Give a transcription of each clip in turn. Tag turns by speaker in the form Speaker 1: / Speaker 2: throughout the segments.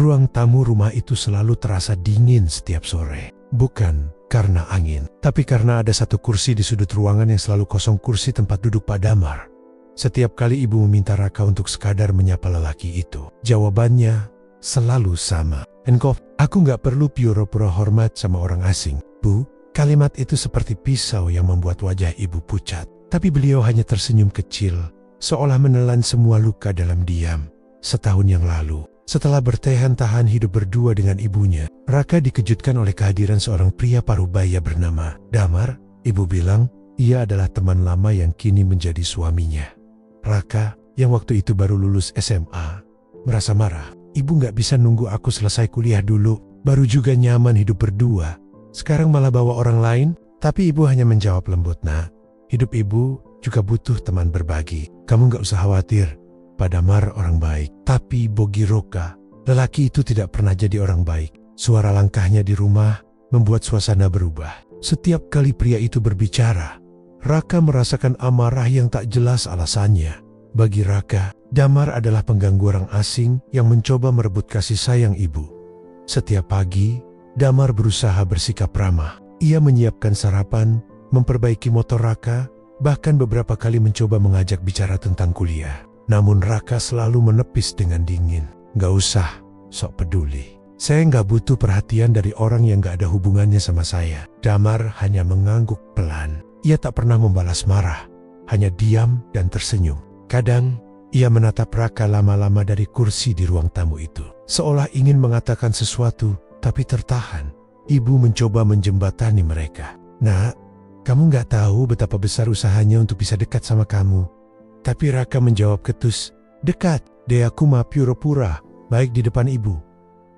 Speaker 1: Ruang tamu rumah itu selalu terasa dingin setiap sore. Bukan karena angin, tapi karena ada satu kursi di sudut ruangan yang selalu kosong, kursi tempat duduk Pak Damar. Setiap kali ibu meminta Raka untuk sekadar menyapa lelaki itu, jawabannya selalu sama. "Engkau, aku nggak perlu pura-pura hormat sama orang asing, Bu." Kalimat itu seperti pisau yang membuat wajah ibu pucat. Tapi beliau hanya tersenyum kecil, seolah menelan semua luka dalam diam. Setahun yang lalu, setelah bertahan-tahan hidup berdua dengan ibunya, Raka dikejutkan oleh kehadiran seorang pria parubaya bernama Damar. Ibu bilang, ia adalah teman lama yang kini menjadi suaminya. Raka, yang waktu itu baru lulus SMA, merasa marah. "Ibu nggak bisa nunggu aku selesai kuliah dulu, baru juga nyaman hidup berdua. Sekarang malah bawa orang lain?" Tapi ibu hanya menjawab lembut, "Nak, hidup ibu juga butuh teman berbagi. Kamu nggak usah khawatir, Pak Damar orang baik." Tapi Bogi Roka, lelaki itu tidak pernah jadi orang baik. Suara langkahnya di rumah membuat suasana berubah. Setiap kali pria itu berbicara, Raka merasakan amarah yang tak jelas alasannya. Bagi Raka, Damar adalah pengganggu orang asing yang mencoba merebut kasih sayang ibu. Setiap pagi, Damar berusaha bersikap ramah. Ia menyiapkan sarapan, memperbaiki motor Raka, bahkan beberapa kali mencoba mengajak bicara tentang kuliah. Namun Raka selalu menepis dengan dingin. "Gak usah, sok peduli. Saya gak butuh perhatian dari orang yang gak ada hubungannya sama saya." Damar hanya mengangguk pelan. Ia tak pernah membalas marah, hanya diam dan tersenyum. Kadang, ia menatap Raka lama-lama dari kursi di ruang tamu itu, seolah ingin mengatakan sesuatu, tapi tertahan. Ibu mencoba menjembatani mereka. "Nak, kamu gak tahu betapa besar usahanya untuk bisa dekat sama kamu." Tapi Raka menjawab ketus, "Dekat, deh aku mah pura-pura, baik di depan ibu.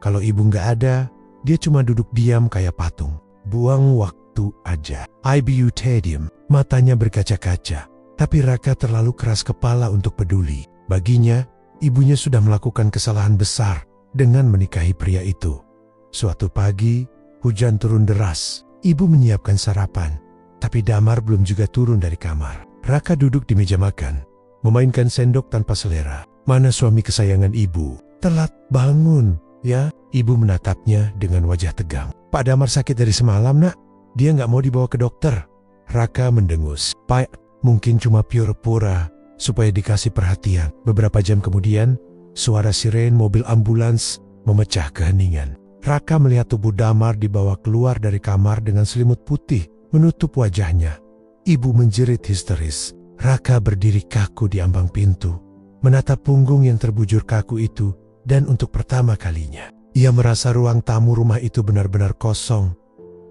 Speaker 1: Kalau ibu gak ada, dia cuma duduk diam kayak patung. Buang waktu aja." IBU Tedium, matanya berkaca-kaca. Tapi Raka terlalu keras kepala untuk peduli. Baginya, ibunya sudah melakukan kesalahan besar dengan menikahi pria itu. Suatu pagi, hujan turun deras. Ibu menyiapkan sarapan, tapi Damar belum juga turun dari kamar. Raka duduk di meja makan, memainkan sendok tanpa selera. "Mana suami kesayangan ibu? Telat bangun, ya?" Ibu menatapnya dengan wajah tegang. "Pak Damar sakit dari semalam, Nak. Dia nggak mau dibawa ke dokter." Raka mendengus. "Pak, mungkin cuma pura-pura supaya dikasih perhatian." Beberapa jam kemudian, suara siren mobil ambulans memecah keheningan. Raka melihat tubuh Damar dibawa keluar dari kamar dengan selimut putih menutup wajahnya. Ibu menjerit histeris. Raka berdiri kaku di ambang pintu, menatap punggung yang terbujur kaku itu, dan untuk pertama kalinya, ia merasa ruang tamu rumah itu benar-benar kosong.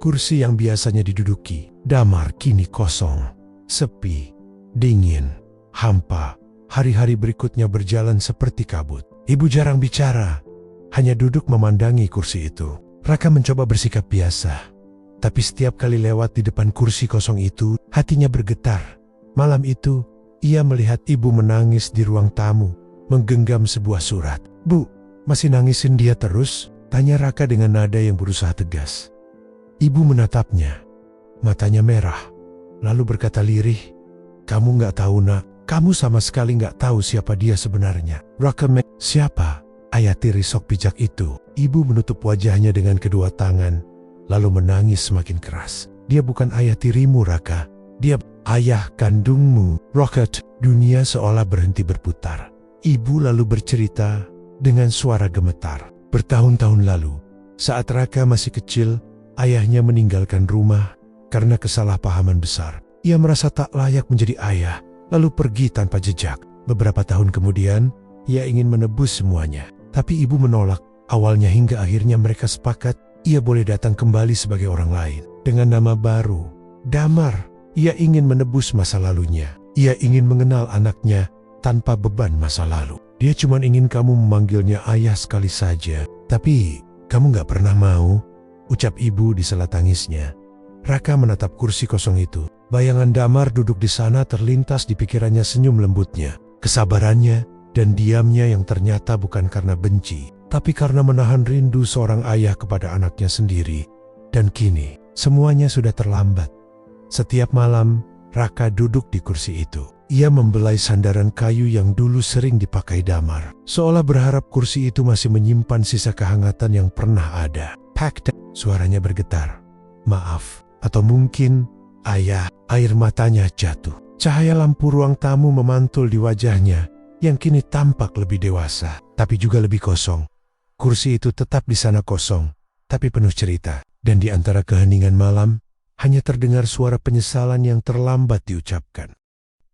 Speaker 1: Kursi yang biasanya diduduki Damar kini kosong, sepi, dingin, hampa. Hari-hari berikutnya berjalan seperti kabut. Ibu jarang bicara, hanya duduk memandangi kursi itu. Raka mencoba bersikap biasa, tapi setiap kali lewat di depan kursi kosong itu, hatinya bergetar. Malam itu, ia melihat ibu menangis di ruang tamu, menggenggam sebuah surat. "Bu, masih nangisin dia terus?" tanya Raka dengan nada yang berusaha tegas. Ibu menatapnya, matanya merah, lalu berkata lirih, "Kamu nggak tahu, Nak. Kamu sama sekali nggak tahu siapa dia sebenarnya." Raka "Siapa?" ayah tiri sok bijak itu. Ibu menutup wajahnya dengan kedua tangan, lalu menangis semakin keras. "Dia bukan ayah tirimu, Raka. Dia ayah kandungmu." Rocket, dunia seolah berhenti berputar. Ibu lalu bercerita dengan suara gemetar. Bertahun-tahun lalu, saat Raka masih kecil, ayahnya meninggalkan rumah karena kesalahpahaman besar. Ia merasa tak layak menjadi ayah, lalu pergi tanpa jejak. Beberapa tahun kemudian, ia ingin menebus semuanya. Tapi ibu menolak. Awalnya hingga akhirnya mereka sepakat ia boleh datang kembali sebagai orang lain. Dengan nama baru, Damar. Ia ingin menebus masa lalunya. Ia ingin mengenal anaknya tanpa beban masa lalu. "Dia cuma ingin kamu memanggilnya ayah sekali saja. Tapi kamu gak pernah mau," ucap ibu di sela tangisnya. Raka menatap kursi kosong itu. Bayangan Damar duduk di sana terlintas di pikirannya senyum lembutnya. Kesabarannya dan diamnya yang ternyata bukan karena benci, tapi karena menahan rindu seorang ayah kepada anaknya sendiri. Dan kini, semuanya sudah terlambat. Setiap malam, Raka duduk di kursi itu. Ia membelai sandaran kayu yang dulu sering dipakai Damar, seolah berharap kursi itu masih menyimpan sisa kehangatan yang pernah ada. Pak, suaranya bergetar. Maaf, atau mungkin, ayah, air matanya jatuh. Cahaya lampu ruang tamu memantul di wajahnya, yang kini tampak lebih dewasa, tapi juga lebih kosong. Kursi itu tetap di sana kosong, tapi penuh cerita. Dan di antara keheningan malam, hanya terdengar suara penyesalan yang terlambat diucapkan.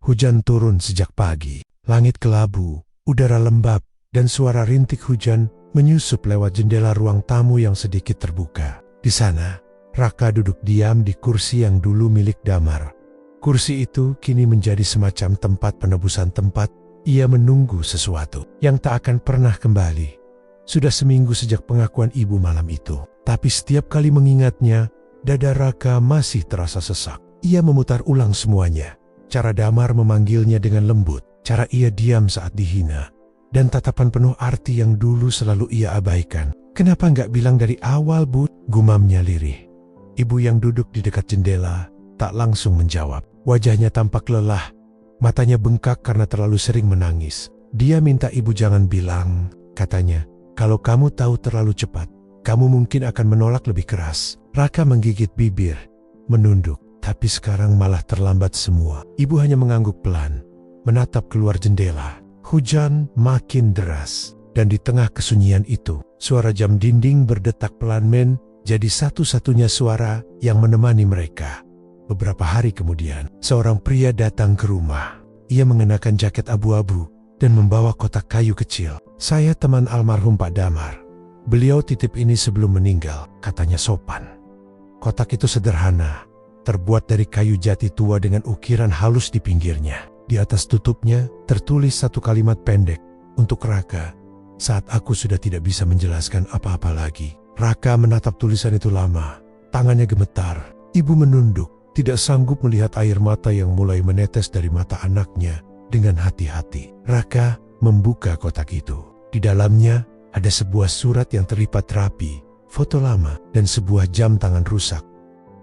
Speaker 1: Hujan turun sejak pagi, langit kelabu, udara lembab, dan suara rintik hujan menyusup lewat jendela ruang tamu yang sedikit terbuka. Di sana, Raka duduk diam di kursi yang dulu milik Damar. Kursi itu kini menjadi semacam tempat penebusan tempat ia menunggu sesuatu yang tak akan pernah kembali. Sudah seminggu sejak pengakuan ibu malam itu, tapi setiap kali mengingatnya, dada Raka masih terasa sesak. Ia memutar ulang semuanya. Cara Damar memanggilnya dengan lembut, cara ia diam saat dihina, dan tatapan penuh arti yang dulu selalu ia abaikan. Kenapa nggak bilang dari awal, Bu? Gumamnya lirih. Ibu yang duduk di dekat jendela tak langsung menjawab. Wajahnya tampak lelah, matanya bengkak karena terlalu sering menangis. Dia minta ibu jangan bilang, katanya, kalau kamu tahu terlalu cepat, kamu mungkin akan menolak lebih keras. Raka menggigit bibir, menunduk. Tapi sekarang malah terlambat semua. Ibu hanya mengangguk pelan, menatap keluar jendela. Hujan makin deras, dan di tengah kesunyian itu, suara jam dinding berdetak pelan jadi satu-satunya suara yang menemani mereka. Beberapa hari kemudian, seorang pria datang ke rumah. Ia mengenakan jaket abu-abu dan membawa kotak kayu kecil. Saya teman almarhum Pak Damar. Beliau titip ini sebelum meninggal, katanya sopan. Kotak itu sederhana, terbuat dari kayu jati tua dengan ukiran halus di pinggirnya. Di atas tutupnya tertulis satu kalimat pendek, untuk Raka, saat aku sudah tidak bisa menjelaskan apa-apa lagi. Raka menatap tulisan itu lama, tangannya gemetar. Ibu menunduk, tidak sanggup melihat air mata yang mulai menetes dari mata anaknya dengan hati-hati. Raka membuka kotak itu. Di dalamnya ada sebuah surat yang terlipat rapi, foto lama, dan sebuah jam tangan rusak.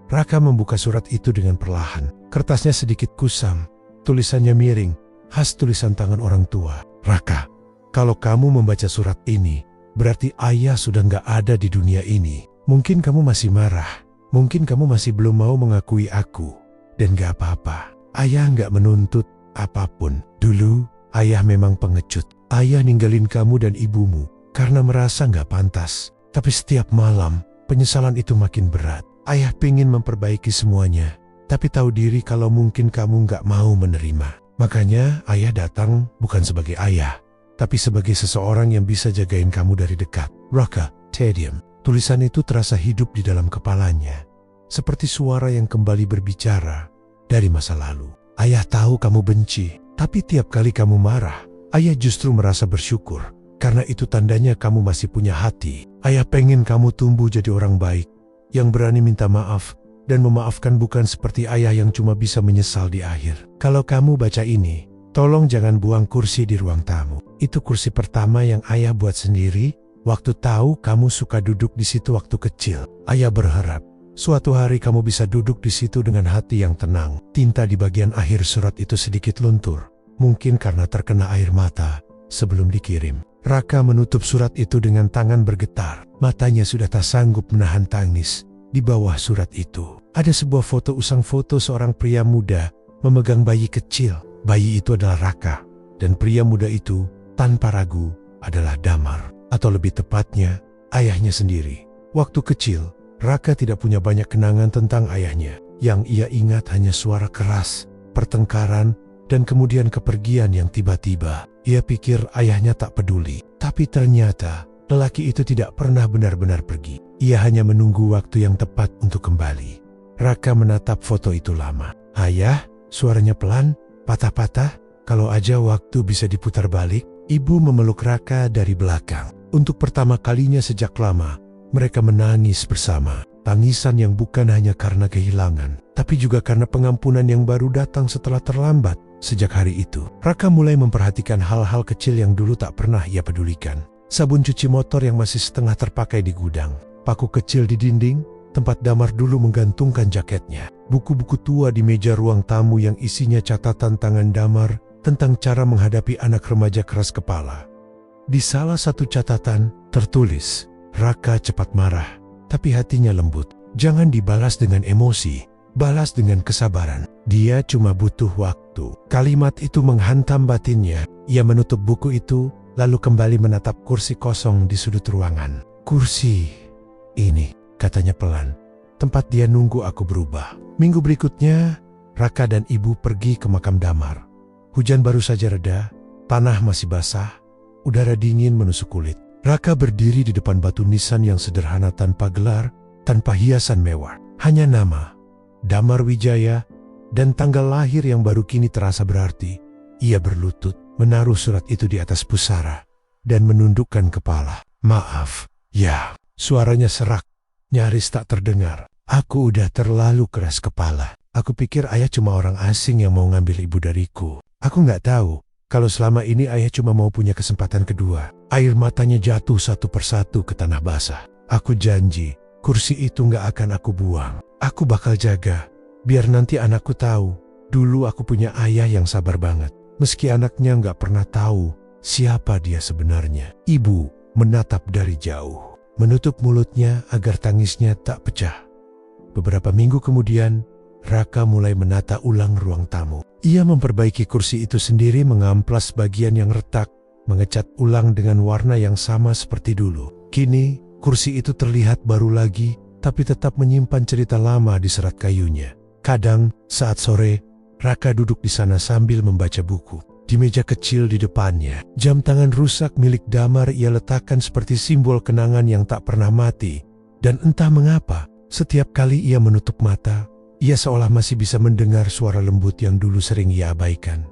Speaker 1: Raka membuka surat itu dengan perlahan. Kertasnya sedikit kusam, tulisannya miring, khas tulisan tangan orang tua. Raka, kalau kamu membaca surat ini, berarti ayah sudah nggak ada di dunia ini. Mungkin kamu masih marah, mungkin kamu masih belum mau mengakui aku. Dan gak apa-apa, ayah nggak menuntut apapun. Dulu, ayah memang pengecut. Ayah ninggalin kamu dan ibumu karena merasa nggak pantas. Tapi setiap malam, penyesalan itu makin berat. Ayah pingin memperbaiki semuanya, tapi tahu diri kalau mungkin kamu nggak mau menerima. Makanya ayah datang bukan sebagai ayah, tapi sebagai seseorang yang bisa jagain kamu dari dekat. Raka, Tedium. Tulisan itu terasa hidup di dalam kepalanya, seperti suara yang kembali berbicara dari masa lalu. Ayah tahu kamu benci, tapi tiap kali kamu marah, ayah justru merasa bersyukur, karena itu tandanya kamu masih punya hati. Ayah pengen kamu tumbuh jadi orang baik, yang berani minta maaf, dan memaafkan bukan seperti ayah yang cuma bisa menyesal di akhir. Kalau kamu baca ini, tolong jangan buang kursi di ruang tamu. Itu kursi pertama yang ayah buat sendiri, waktu tahu kamu suka duduk di situ waktu kecil. Ayah berharap, suatu hari kamu bisa duduk di situ dengan hati yang tenang. Tinta di bagian akhir surat itu sedikit luntur, mungkin karena terkena air mata sebelum dikirim. Raka menutup surat itu dengan tangan bergetar. Matanya sudah tak sanggup menahan tangis. Di bawah surat itu, ada sebuah foto usang foto seorang pria muda memegang bayi kecil. Bayi itu adalah Raka, dan pria muda itu, tanpa ragu, adalah Damar. Atau lebih tepatnya, ayahnya sendiri. Waktu kecil, Raka tidak punya banyak kenangan tentang ayahnya. Yang ia ingat hanya suara keras, pertengkaran, dan kemudian kepergian yang tiba-tiba. Ia pikir ayahnya tak peduli, tapi ternyata lelaki itu tidak pernah benar-benar pergi. Ia hanya menunggu waktu yang tepat untuk kembali. Raka menatap foto itu lama. Ayah, suaranya pelan, patah-patah, kalau aja waktu bisa diputar balik. Ibu memeluk Raka dari belakang. Untuk pertama kalinya sejak lama, mereka menangis bersama. Tangisan yang bukan hanya karena kehilangan, tapi juga karena pengampunan yang baru datang setelah terlambat. Sejak hari itu, Raka mulai memperhatikan hal-hal kecil yang dulu tak pernah ia pedulikan. Sabun cuci motor yang masih setengah terpakai di gudang, paku kecil di dinding, tempat Damar dulu menggantungkan jaketnya. Buku-buku tua di meja ruang tamu yang isinya catatan tangan Damar tentang cara menghadapi anak remaja keras kepala. Di salah satu catatan tertulis, "Raka cepat marah, tapi hatinya lembut. Jangan dibalas dengan emosi, balas dengan kesabaran. Dia cuma butuh waktu." Kalimat itu menghantam batinnya. Ia menutup buku itu, lalu kembali menatap kursi kosong di sudut ruangan. "Kursi ini," katanya pelan, "tempat dia nunggu aku berubah." Minggu berikutnya, Raka dan ibu pergi ke makam Damar. Hujan baru saja reda, tanah masih basah, udara dingin menusuk kulit. Raka berdiri di depan batu nisan yang sederhana tanpa gelar, tanpa hiasan mewah. Hanya nama, Damar Wijaya, dan tanggal lahir yang baru kini terasa berarti. Ia berlutut, menaruh surat itu di atas pusara, dan menundukkan kepala. "Maaf, ya." Suaranya serak, nyaris tak terdengar. "Aku udah terlalu keras kepala. Aku pikir ayah cuma orang asing yang mau ngambil ibu dariku. Aku nggak tahu kalau selama ini ayah cuma mau punya kesempatan kedua." Air matanya jatuh satu persatu ke tanah basah. "Aku janji, kursi itu nggak akan aku buang. Aku bakal jaga, biar nanti anakku tahu. Dulu aku punya ayah yang sabar banget. Meski anaknya nggak pernah tahu siapa dia sebenarnya." Ibu menatap dari jauh, menutup mulutnya agar tangisnya tak pecah. Beberapa minggu kemudian, Raka mulai menata ulang ruang tamu. Ia memperbaiki kursi itu sendiri, mengamplas bagian yang retak, mengecat ulang dengan warna yang sama seperti dulu. Kini, kursi itu terlihat baru lagi, tapi tetap menyimpan cerita lama di serat kayunya. Kadang, saat sore, Raka duduk di sana sambil membaca buku. Di meja kecil di depannya, jam tangan rusak milik Damar ia letakkan seperti simbol kenangan yang tak pernah mati. Dan entah mengapa, setiap kali ia menutup mata, ia seolah masih bisa mendengar suara lembut yang dulu sering ia abaikan.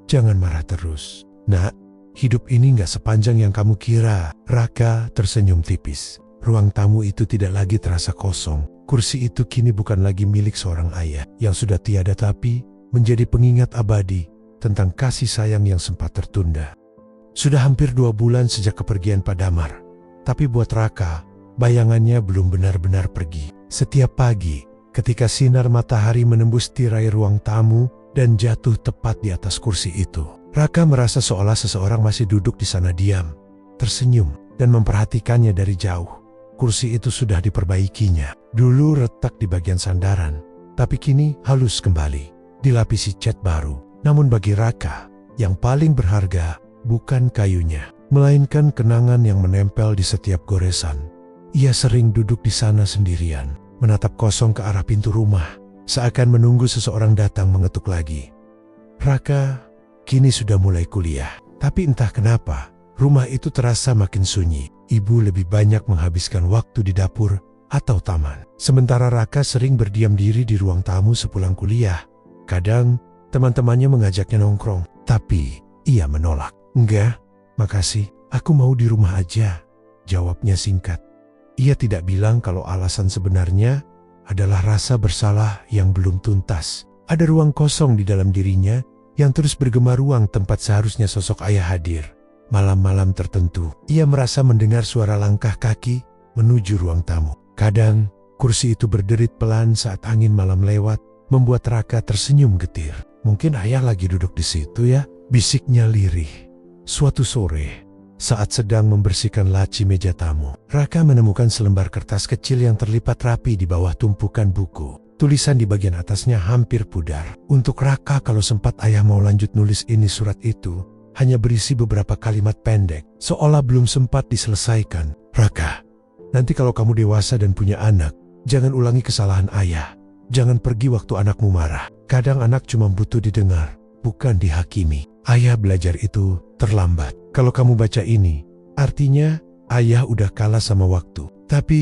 Speaker 1: "Jangan marah terus, Nak. Hidup ini gak sepanjang yang kamu kira." Raka tersenyum tipis. Ruang tamu itu tidak lagi terasa kosong. Kursi itu kini bukan lagi milik seorang ayah yang sudah tiada, tapi menjadi pengingat abadi tentang kasih sayang yang sempat tertunda. Sudah hampir 2 bulan sejak kepergian Pak Damar. Tapi buat Raka, bayangannya belum benar-benar pergi. Setiap pagi, ketika sinar matahari menembus tirai ruang tamu dan jatuh tepat di atas kursi itu, Raka merasa seolah seseorang masih duduk di sana diam, tersenyum, dan memperhatikannya dari jauh. Kursi itu sudah diperbaikinya. Dulu retak di bagian sandaran, tapi kini halus kembali, dilapisi cat baru. Namun bagi Raka, yang paling berharga bukan kayunya, melainkan kenangan yang menempel di setiap goresan. Ia sering duduk di sana sendirian, menatap kosong ke arah pintu rumah, seakan menunggu seseorang datang mengetuk lagi. Raka kini sudah mulai kuliah, tapi entah kenapa, rumah itu terasa makin sunyi. Ibu lebih banyak menghabiskan waktu di dapur atau taman. Sementara Raka sering berdiam diri di ruang tamu sepulang kuliah. Kadang, teman-temannya mengajaknya nongkrong, tapi ia menolak. "Enggak, makasih, aku mau di rumah aja," jawabnya singkat. Ia tidak bilang kalau alasan sebenarnya adalah rasa bersalah yang belum tuntas. Ada ruang kosong di dalam dirinya yang terus bergema, ruang tempat seharusnya sosok ayah hadir. Malam-malam tertentu, ia merasa mendengar suara langkah kaki menuju ruang tamu. Kadang, kursi itu berderit pelan saat angin malam lewat, membuat Raka tersenyum getir. "Mungkin ayah lagi duduk di situ ya," bisiknya lirih. Suatu sore, saat sedang membersihkan laci meja tamu, Raka menemukan selembar kertas kecil yang terlipat rapi di bawah tumpukan buku. Tulisan di bagian atasnya hampir pudar. Untuk Raka, kalau sempat ayah mau lanjut nulis ini, surat itu hanya berisi beberapa kalimat pendek, seolah belum sempat diselesaikan. "Raka, nanti kalau kamu dewasa dan punya anak, jangan ulangi kesalahan ayah. Jangan pergi waktu anakmu marah. Kadang anak cuma butuh didengar, bukan dihakimi. Ayah belajar itu terlambat. Kalau kamu baca ini, artinya ayah udah kalah sama waktu. Tapi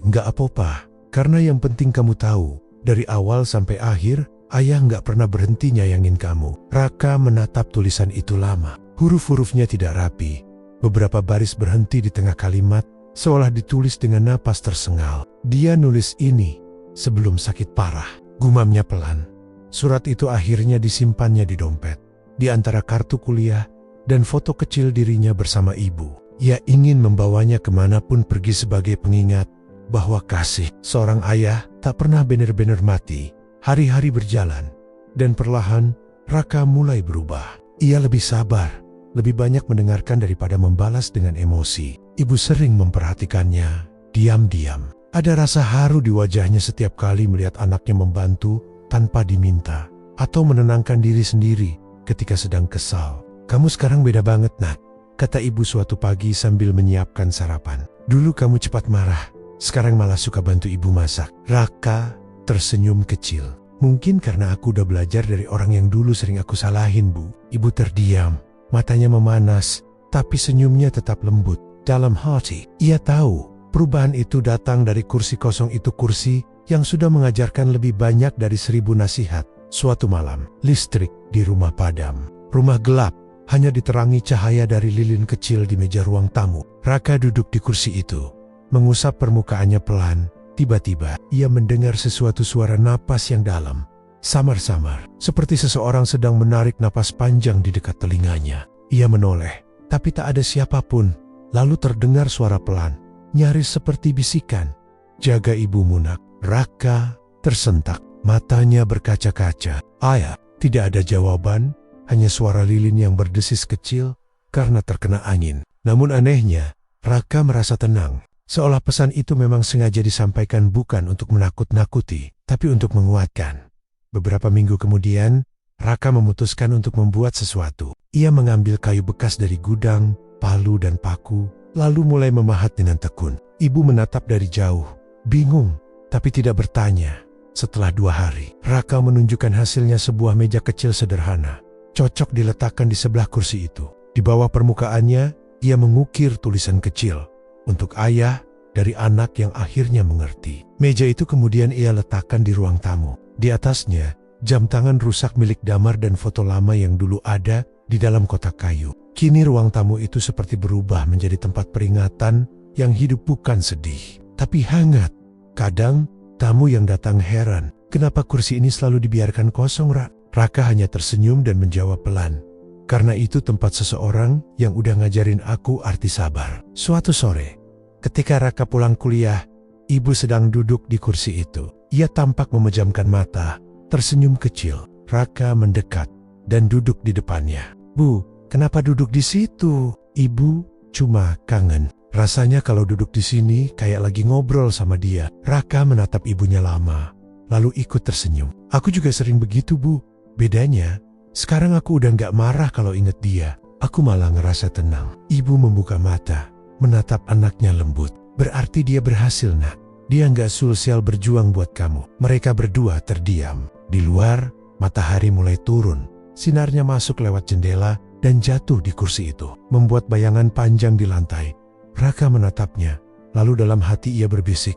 Speaker 1: nggak apa-apa, karena yang penting kamu tahu, dari awal sampai akhir, ayah nggak pernah berhenti nyayangin kamu." Raka menatap tulisan itu lama. Huruf-hurufnya tidak rapi. Beberapa baris berhenti di tengah kalimat, seolah ditulis dengan napas tersengal. Dia nulis ini sebelum sakit parah, gumamnya pelan. Surat itu akhirnya disimpannya di dompet, di antara kartu kuliah dan foto kecil dirinya bersama ibu. Ia ingin membawanya kemanapun pergi sebagai pengingat bahwa kasih seorang ayah tak pernah benar-benar mati. Hari-hari berjalan, dan perlahan Raka mulai berubah. Ia lebih sabar, lebih banyak mendengarkan daripada membalas dengan emosi. Ibu sering memperhatikannya, diam-diam. Ada rasa haru di wajahnya setiap kali melihat anaknya membantu tanpa diminta, atau menenangkan diri sendiri ketika sedang kesal. "Kamu sekarang beda banget, Nak," kata ibu suatu pagi sambil menyiapkan sarapan. "Dulu kamu cepat marah, sekarang malah suka bantu ibu masak." Raka tersenyum kecil. "Mungkin karena aku udah belajar dari orang yang dulu sering aku salahin, Bu." Ibu terdiam, matanya memanas, tapi senyumnya tetap lembut. Dalam hati, ia tahu perubahan itu datang dari kursi kosong itu, kursi yang sudah mengajarkan lebih banyak dari 1000 nasihat. Suatu malam, listrik di rumah padam. Rumah gelap, hanya diterangi cahaya dari lilin kecil di meja ruang tamu. Raka duduk di kursi itu, mengusap permukaannya pelan. Tiba-tiba, ia mendengar sesuatu suara napas yang dalam, samar-samar, seperti seseorang sedang menarik napas panjang di dekat telinganya. Ia menoleh, tapi tak ada siapapun. Lalu terdengar suara pelan, nyaris seperti bisikan, "Jaga ibumu, Nak." Raka tersentak, matanya berkaca-kaca. "Ayah." Tidak ada jawaban, hanya suara lilin yang berdesis kecil karena terkena angin. Namun anehnya, Raka merasa tenang. Seolah pesan itu memang sengaja disampaikan bukan untuk menakut-nakuti, tapi untuk menguatkan. Beberapa minggu kemudian, Raka memutuskan untuk membuat sesuatu. Ia mengambil kayu bekas dari gudang, palu dan paku, lalu mulai memahat dengan tekun. Ibu menatap dari jauh, bingung, tapi tidak bertanya. Setelah 2 hari, Raka menunjukkan hasilnya, sebuah meja kecil sederhana, cocok diletakkan di sebelah kursi itu. Di bawah permukaannya, ia mengukir tulisan kecil, "Untuk ayah dari anak yang akhirnya mengerti." Meja itu kemudian ia letakkan di ruang tamu. Di atasnya, jam tangan rusak milik Damar dan foto lama yang dulu ada di dalam kotak kayu. Kini ruang tamu itu seperti berubah menjadi tempat peringatan yang hidup bukan sedih, tapi hangat. Kadang, tamu yang datang heran, "Kenapa kursi ini selalu dibiarkan kosong, Ra?" Raka hanya tersenyum dan menjawab pelan, "Karena itu tempat seseorang yang udah ngajarin aku arti sabar." Suatu sore, ketika Raka pulang kuliah, ibu sedang duduk di kursi itu. Ia tampak memejamkan mata, tersenyum kecil. Raka mendekat dan duduk di depannya. "Bu, kenapa duduk di situ?" "Ibu cuma kangen. Rasanya kalau duduk di sini kayak lagi ngobrol sama dia." Raka menatap ibunya lama, lalu ikut tersenyum. "Aku juga sering begitu, Bu. Bedanya, sekarang aku udah gak marah kalau inget dia. Aku malah ngerasa tenang." Ibu membuka mata, menatap anaknya lembut. "Berarti dia berhasil, Nak. Dia gak sul-sial berjuang buat kamu." Mereka berdua terdiam. Di luar, matahari mulai turun. Sinarnya masuk lewat jendela dan jatuh di kursi itu, membuat bayangan panjang di lantai. Raka menatapnya, lalu dalam hati ia berbisik,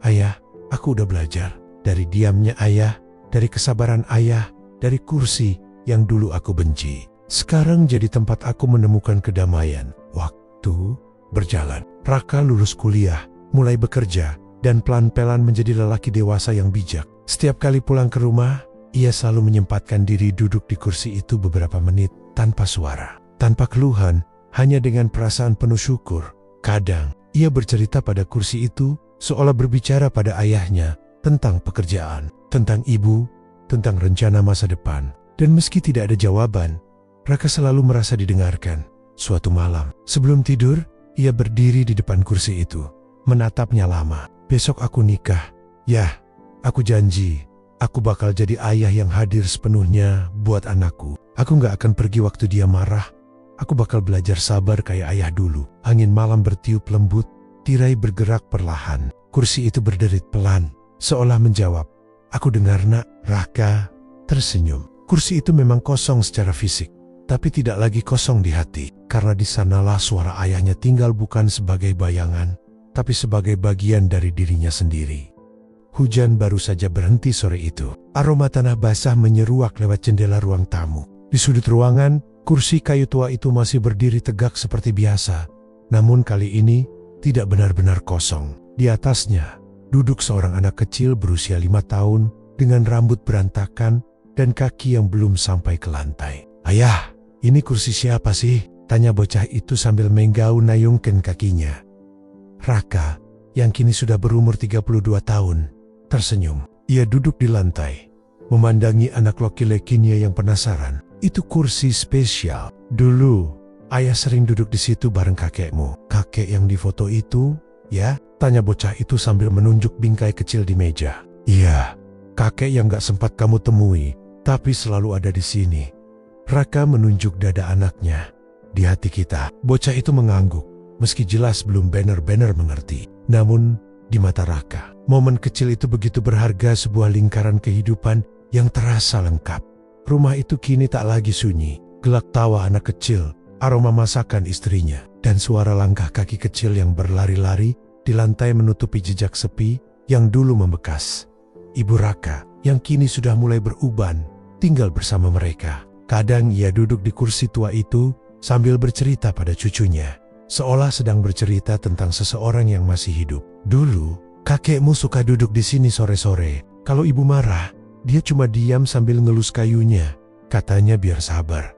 Speaker 1: "Ayah, aku udah belajar. Dari diamnya ayah, dari kesabaran ayah, dari kursi yang dulu aku benci. Sekarang jadi tempat aku menemukan kedamaian." Waktu berjalan. Raka lulus kuliah, mulai bekerja, dan pelan-pelan menjadi lelaki dewasa yang bijak. Setiap kali pulang ke rumah, ia selalu menyempatkan diri duduk di kursi itu beberapa menit tanpa suara, tanpa keluhan, hanya dengan perasaan penuh syukur. Kadang, ia bercerita pada kursi itu, seolah berbicara pada ayahnya tentang pekerjaan, tentang ibu, tentang rencana masa depan. Dan meski tidak ada jawaban, Raka selalu merasa didengarkan. Suatu malam, sebelum tidur, ia berdiri di depan kursi itu, menatapnya lama. "Besok aku nikah. Ya, aku janji, aku bakal jadi ayah yang hadir sepenuhnya buat anakku. Aku gak akan pergi waktu dia marah. Aku bakal belajar sabar kayak ayah dulu." Angin malam bertiup lembut, tirai bergerak perlahan. Kursi itu berderit pelan, seolah menjawab, "Aku dengar, Nak." Raka tersenyum. Kursi itu memang kosong secara fisik, tapi tidak lagi kosong di hati, karena di sanalah suara ayahnya tinggal, bukan sebagai bayangan, tapi sebagai bagian dari dirinya sendiri. Hujan baru saja berhenti sore itu. Aroma tanah basah menyeruak lewat jendela ruang tamu. Di sudut ruangan, kursi kayu tua itu masih berdiri tegak seperti biasa. Namun kali ini tidak benar-benar kosong. Di atasnya duduk seorang anak kecil berusia 5 tahun dengan rambut berantakan dan kaki yang belum sampai ke lantai. "Ayah, ini kursi siapa sih?" tanya bocah itu sambil menggaung-nayungkan kakinya. Raka yang kini sudah berumur 32 tahun, tersenyum. Ia duduk di lantai, memandangi anak laki-lakinya yang penasaran. Itu kursi spesial. Dulu, ayah sering duduk di situ bareng kakekmu. Kakek yang di foto itu, ya? Tanya bocah itu sambil menunjuk bingkai kecil di meja. Iya, kakek yang gak sempat kamu temui, tapi selalu ada di sini. Raka menunjuk dada anaknya. Di hati kita, bocah itu mengangguk, meski jelas belum benar-benar mengerti. Namun, di mata Raka, momen kecil itu begitu berharga, sebuah lingkaran kehidupan yang terasa lengkap. Rumah itu kini tak lagi sunyi, gelak tawa anak kecil, aroma masakan istrinya, dan suara langkah kaki kecil yang berlari-lari di lantai menutupi jejak sepi yang dulu membekas. Ibu Raka, yang kini sudah mulai beruban, tinggal bersama mereka. Kadang ia duduk di kursi tua itu sambil bercerita pada cucunya, seolah sedang bercerita tentang seseorang yang masih hidup. Dulu, kakekmu suka duduk di sini sore-sore. Kalau ibu marah, dia cuma diam sambil ngelus kayunya. Katanya biar sabar.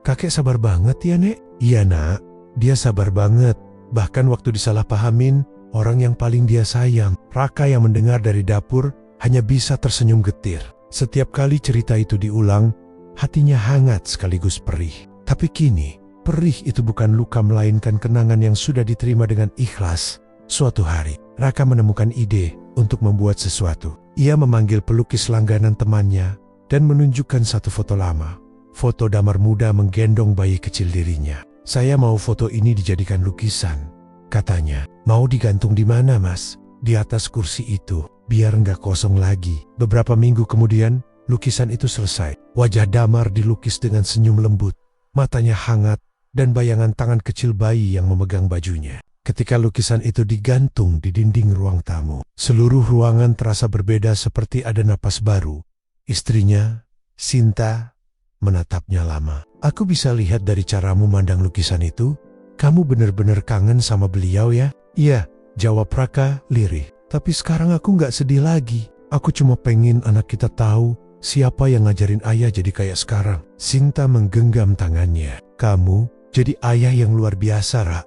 Speaker 1: Kakek sabar banget ya, Nek? Iya, Nak. Dia sabar banget. Bahkan waktu disalahpahamin orang yang paling dia sayang. Raka yang mendengar dari dapur hanya bisa tersenyum getir. Setiap kali cerita itu diulang, hatinya hangat sekaligus perih. Tapi kini, perih itu bukan luka melainkan kenangan yang sudah diterima dengan ikhlas. Suatu hari, Raka menemukan ide untuk membuat sesuatu. Ia memanggil pelukis langganan temannya dan menunjukkan satu foto lama. Foto Damar muda menggendong bayi kecil dirinya. Saya mau foto ini dijadikan lukisan. Katanya, mau digantung di mana, Mas? Di atas kursi itu, biar nggak kosong lagi. Beberapa minggu kemudian, lukisan itu selesai. Wajah Damar dilukis dengan senyum lembut. Matanya hangat dan bayangan tangan kecil bayi yang memegang bajunya. Ketika lukisan itu digantung di dinding ruang tamu, seluruh ruangan terasa berbeda seperti ada napas baru. Istrinya, Sinta, menatapnya lama. Aku bisa lihat dari caramu mandang lukisan itu, kamu benar-benar kangen sama beliau ya? Iya, jawab Raka lirih. Tapi sekarang aku nggak sedih lagi. Aku cuma pengen anak kita tahu siapa yang ngajarin ayah jadi kayak sekarang. Sinta menggenggam tangannya. Kamu jadi ayah yang luar biasa, Ra.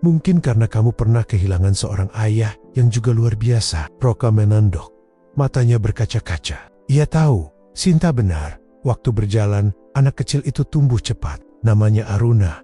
Speaker 1: Mungkin karena kamu pernah kehilangan seorang ayah yang juga luar biasa. Raka menandok. Matanya berkaca-kaca. Ia tahu, Sinta benar. Waktu berjalan, anak kecil itu tumbuh cepat. Namanya Aruna.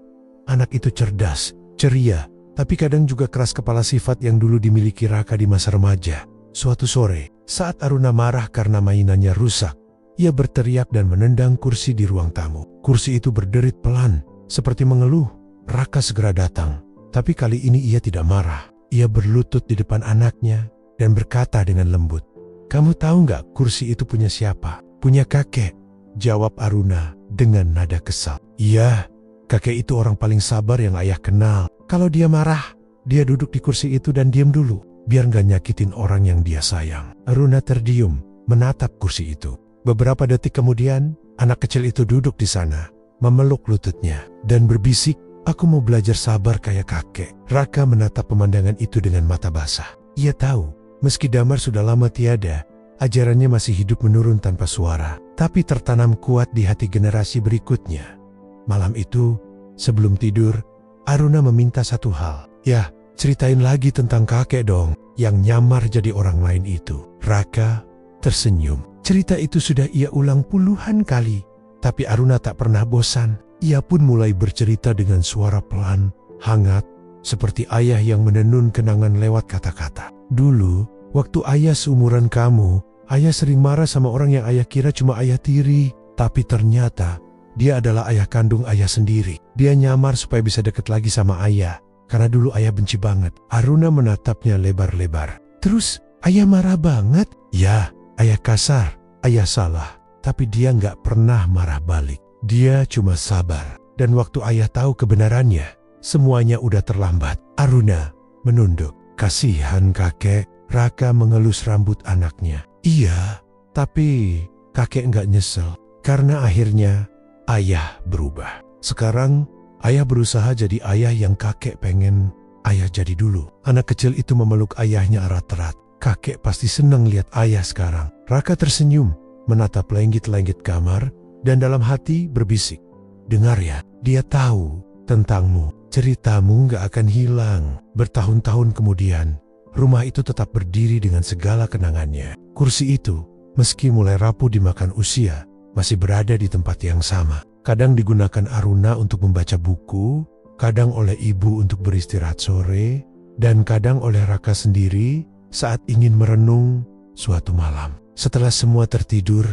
Speaker 1: Anak itu cerdas, ceria, tapi kadang juga keras kepala, sifat yang dulu dimiliki Raka di masa remaja. Suatu sore, saat Aruna marah karena mainannya rusak, ia berteriak dan menendang kursi di ruang tamu. Kursi itu berderit pelan, seperti mengeluh. Raka segera datang. Tapi kali ini ia tidak marah. Ia berlutut di depan anaknya dan berkata dengan lembut, "Kamu tahu nggak kursi itu punya siapa?" "Punya kakek," jawab Aruna dengan nada kesal. "Iya, kakek itu orang paling sabar yang ayah kenal. Kalau dia marah, dia duduk di kursi itu dan diam dulu, biar nggak nyakitin orang yang dia sayang." Aruna terdiam, menatap kursi itu. Beberapa detik kemudian, anak kecil itu duduk di sana, memeluk lututnya, dan berbisik, "Aku mau belajar sabar kayak kakek." Raka menatap pemandangan itu dengan mata basah. Ia tahu, meski Damar sudah lama tiada, ajarannya masih hidup menurun tanpa suara, tapi tertanam kuat di hati generasi berikutnya. Malam itu, sebelum tidur, Aruna meminta satu hal. "Ya, ceritain lagi tentang kakek dong, yang nyamar jadi orang lain itu." Raka tersenyum. Cerita itu sudah ia ulang puluhan kali, tapi Aruna tak pernah bosan. Ia pun mulai bercerita dengan suara pelan, hangat, seperti ayah yang menenun kenangan lewat kata-kata. "Dulu, waktu ayah seumuran kamu, ayah sering marah sama orang yang ayah kira cuma ayah tiri. Tapi ternyata, dia adalah ayah kandung ayah sendiri. Dia nyamar supaya bisa deket lagi sama ayah, karena dulu ayah benci banget." Aruna menatapnya lebar-lebar. "Terus, ayah marah banget?" "Ya, ayah kasar, ayah salah. Tapi dia nggak pernah marah balik. Dia cuma sabar. Dan waktu ayah tahu kebenarannya, semuanya udah terlambat." Aruna menunduk. "Kasihan kakek." Raka mengelus rambut anaknya. "Iya, tapi kakek nggak nyesel. Karena akhirnya ayah berubah. Sekarang ayah berusaha jadi ayah yang kakek pengen ayah jadi dulu." Anak kecil itu memeluk ayahnya erat-erat. "Kakek pasti senang lihat ayah sekarang." Raka tersenyum, menatap langit-langit kamar, dan dalam hati berbisik, "Dengar ya, dia tahu tentangmu. Ceritamu gak akan hilang." Bertahun-tahun kemudian, rumah itu tetap berdiri dengan segala kenangannya. Kursi itu, meski mulai rapuh dimakan usia, masih berada di tempat yang sama. Kadang digunakan Aruna untuk membaca buku, kadang oleh ibu untuk beristirahat sore, dan kadang oleh Raka sendiri saat ingin merenung suatu malam. Setelah semua tertidur,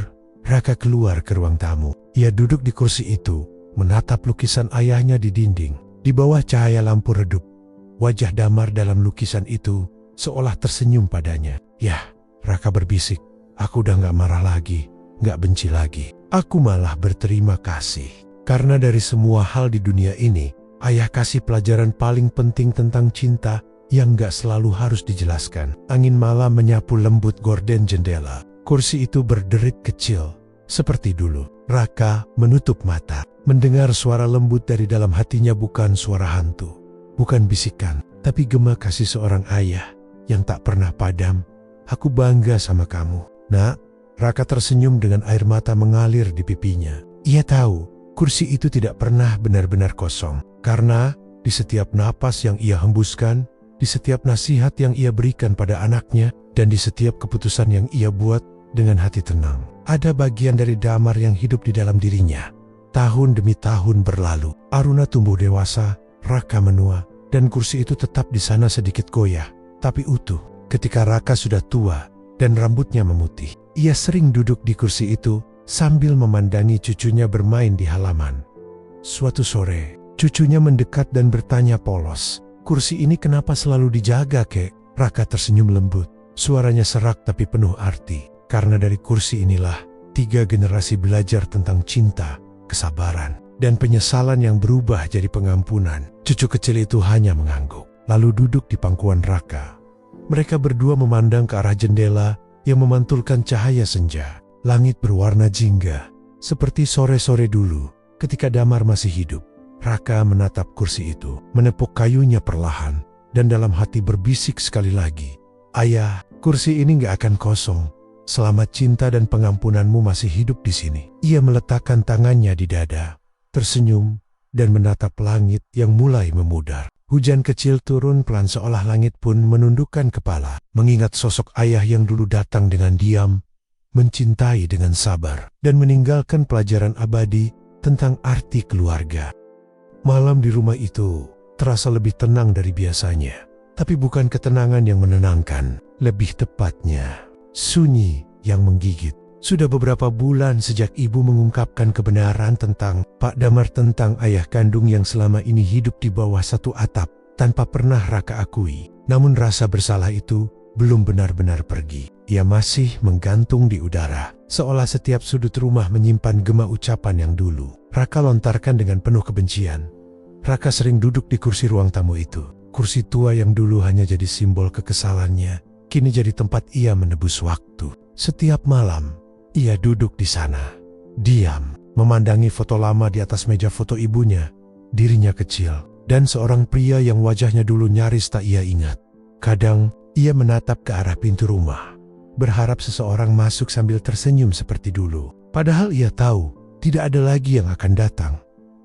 Speaker 1: Raka keluar ke ruang tamu. Ia duduk di kursi itu, menatap lukisan ayahnya di dinding. Di bawah cahaya lampu redup, wajah Damar dalam lukisan itu seolah tersenyum padanya. Yah, Raka berbisik, aku udah gak marah lagi, gak benci lagi. Aku malah berterima kasih. Karena dari semua hal di dunia ini, ayah kasih pelajaran paling penting tentang cinta yang gak selalu harus dijelaskan. Angin malam menyapu lembut gorden jendela. Kursi itu berderit kecil, seperti dulu. Raka menutup mata, mendengar suara lembut dari dalam hatinya, bukan suara hantu, bukan bisikan, tapi gema kasih seorang ayah yang tak pernah padam. Aku bangga sama kamu, nak. Raka tersenyum dengan air mata mengalir di pipinya. Ia tahu kursi itu tidak pernah benar-benar kosong, karena di setiap napas yang ia hembuskan, di setiap nasihat yang ia berikan pada anaknya, dan di setiap keputusan yang ia buat dengan hati tenang, ada bagian dari Damar yang hidup di dalam dirinya. Tahun demi tahun berlalu, Aruna tumbuh dewasa, Raka menua, dan kursi itu tetap di sana sedikit goyah, tapi utuh. Ketika Raka sudah tua dan rambutnya memutih, ia sering duduk di kursi itu sambil memandangi cucunya bermain di halaman. Suatu sore, cucunya mendekat dan bertanya polos, "Kursi ini kenapa selalu dijaga, Kek?" Raka tersenyum lembut, suaranya serak tapi penuh arti. Karena dari kursi inilah 3 generasi belajar tentang cinta, kesabaran, dan penyesalan yang berubah jadi pengampunan. Cucu kecil itu hanya mengangguk, lalu duduk di pangkuan Raka. Mereka berdua memandang ke arah jendela yang memantulkan cahaya senja. Langit berwarna jingga, seperti sore-sore dulu ketika Damar masih hidup. Raka menatap kursi itu, menepuk kayunya perlahan, dan dalam hati berbisik sekali lagi, "Ayah, kursi ini gak akan kosong selama cinta dan pengampunanmu masih hidup di sini." Ia meletakkan tangannya di dada, tersenyum, dan menatap langit yang mulai memudar. Hujan kecil turun pelan seolah langit pun menundukkan kepala, mengingat sosok ayah yang dulu datang dengan diam, mencintai dengan sabar, dan meninggalkan pelajaran abadi tentang arti keluarga. Malam di rumah itu terasa lebih tenang dari biasanya, tapi bukan ketenangan yang menenangkan, lebih tepatnya sunyi yang menggigit. Sudah beberapa bulan sejak ibu mengungkapkan kebenaran tentang Pak Damar, tentang ayah kandung yang selama ini hidup di bawah satu atap tanpa pernah Raka akui. Namun rasa bersalah itu belum benar-benar pergi. Ia masih menggantung di udara, seolah setiap sudut rumah menyimpan gema ucapan yang dulu Raka lontarkan dengan penuh kebencian. Raka sering duduk di kursi ruang tamu itu. Kursi tua yang dulu hanya jadi simbol kekesalannya, kini jadi tempat ia menebus waktu. Setiap malam, ia duduk di sana, diam, memandangi foto lama di atas meja foto ibunya, dirinya kecil, dan seorang pria yang wajahnya dulu nyaris tak ia ingat. Kadang, ia menatap ke arah pintu rumah, berharap seseorang masuk sambil tersenyum seperti dulu. Padahal ia tahu, tidak ada lagi yang akan datang.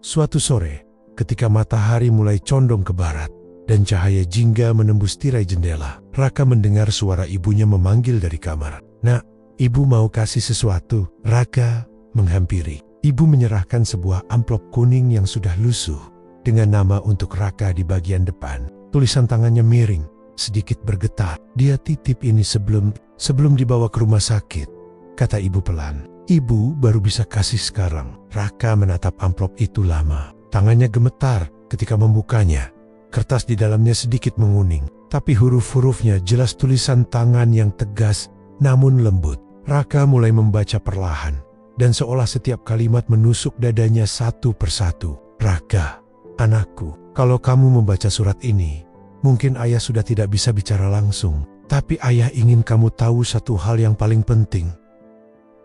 Speaker 1: Suatu sore, ketika matahari mulai condong ke barat, dan cahaya jingga menembus tirai jendela, Raka mendengar suara ibunya memanggil dari kamar. "Nak, ibu mau kasih sesuatu." Raka menghampiri. Ibu menyerahkan sebuah amplop kuning yang sudah lusuh, dengan nama untuk Raka di bagian depan. Tulisan tangannya miring, sedikit bergetar. "Dia titip ini sebelum dibawa ke rumah sakit," kata ibu pelan. "Ibu baru bisa kasih sekarang." Raka menatap amplop itu lama. Tangannya gemetar ketika membukanya. Kertas di dalamnya sedikit menguning, tapi huruf-hurufnya jelas tulisan tangan yang tegas namun lembut. Raka mulai membaca perlahan, dan seolah setiap kalimat menusuk dadanya satu persatu. "Raka, anakku, kalau kamu membaca surat ini, mungkin ayah sudah tidak bisa bicara langsung, tapi ayah ingin kamu tahu satu hal yang paling penting.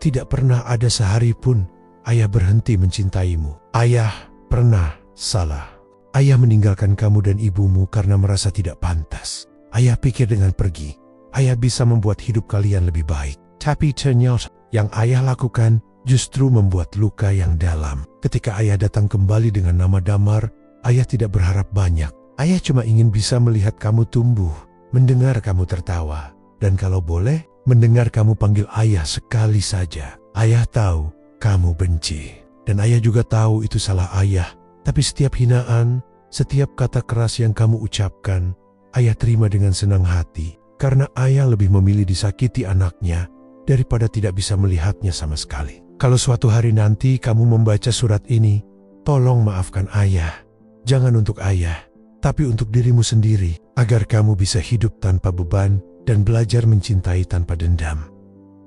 Speaker 1: Tidak pernah ada sehari pun ayah berhenti mencintaimu. Ayah pernah salah. Ayah meninggalkan kamu dan ibumu karena merasa tidak pantas. Ayah pikir dengan pergi, ayah bisa membuat hidup kalian lebih baik. Tapi ternyata yang ayah lakukan justru membuat luka yang dalam. Ketika ayah datang kembali dengan nama Damar, ayah tidak berharap banyak. Ayah cuma ingin bisa melihat kamu tumbuh mendengar kamu tertawa, dan kalau boleh, mendengar kamu panggil ayah sekali saja. Ayah tahu kamu benci, dan ayah juga tahu itu salah ayah. Tapi setiap hinaan, setiap kata keras yang kamu ucapkan, ayah terima dengan senang hati. Karena ayah lebih memilih disakiti anaknya daripada tidak bisa melihatnya sama sekali. Kalau suatu hari nanti kamu membaca surat ini, tolong maafkan ayah. Jangan untuk ayah, tapi untuk dirimu sendiri, agar kamu bisa hidup tanpa beban dan belajar mencintai tanpa dendam.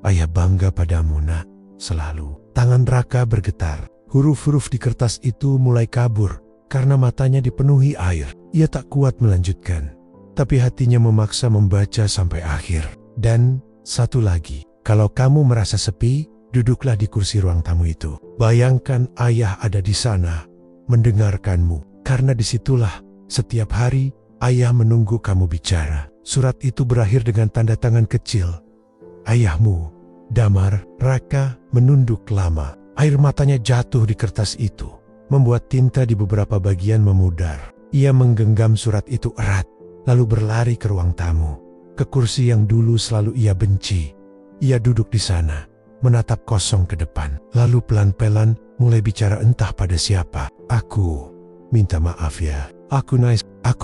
Speaker 1: Ayah bangga padamu, nak, selalu. Tangan Raka bergetar. Huruf-huruf di kertas itu mulai kabur karena matanya dipenuhi air. Ia tak kuat melanjutkan, tapi hatinya memaksa membaca sampai akhir. Dan satu lagi, kalau kamu merasa sepi, duduklah di kursi ruang tamu itu. Bayangkan ayah ada di sana, mendengarkanmu. Karena disitulah setiap hari ayah menunggu kamu bicara. Surat itu berakhir dengan tanda tangan kecil. Ayahmu, Damar. Raka menunduk lama. Air matanya jatuh di kertas itu, membuat tinta di beberapa bagian memudar. Ia menggenggam surat itu erat, lalu berlari ke ruang tamu, ke kursi yang dulu selalu ia benci. Ia duduk di sana, menatap kosong ke depan, lalu pelan-pelan mulai bicara entah pada siapa. Aku minta maaf ya, aku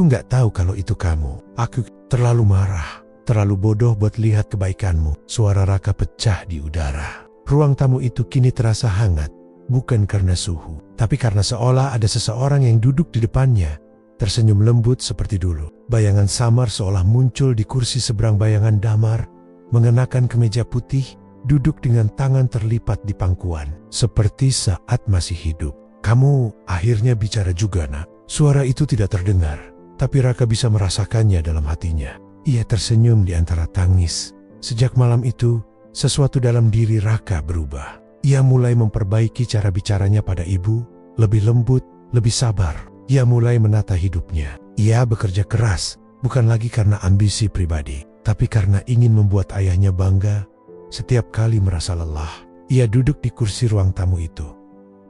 Speaker 1: nggak tahu kalau itu kamu. Aku terlalu marah, terlalu bodoh buat lihat kebaikanmu. Suara Raka pecah di udara. Ruang tamu itu kini terasa hangat, bukan karena suhu, tapi karena seolah ada seseorang yang duduk di depannya, tersenyum lembut seperti dulu. Bayangan samar seolah muncul di kursi seberang bayangan Damar, mengenakan kemeja putih, duduk dengan tangan terlipat di pangkuan, seperti saat masih hidup. Kamu akhirnya bicara juga, nak. Suara itu tidak terdengar, tapi Raka bisa merasakannya dalam hatinya. Ia tersenyum di antara tangis. Sejak malam itu, sesuatu dalam diri Raka berubah. Ia mulai memperbaiki cara bicaranya pada ibu, lebih lembut, lebih sabar. Ia mulai menata hidupnya. Ia bekerja keras, bukan lagi karena ambisi pribadi, tapi karena ingin membuat ayahnya bangga. Setiap kali merasa lelah, ia duduk di kursi ruang tamu itu,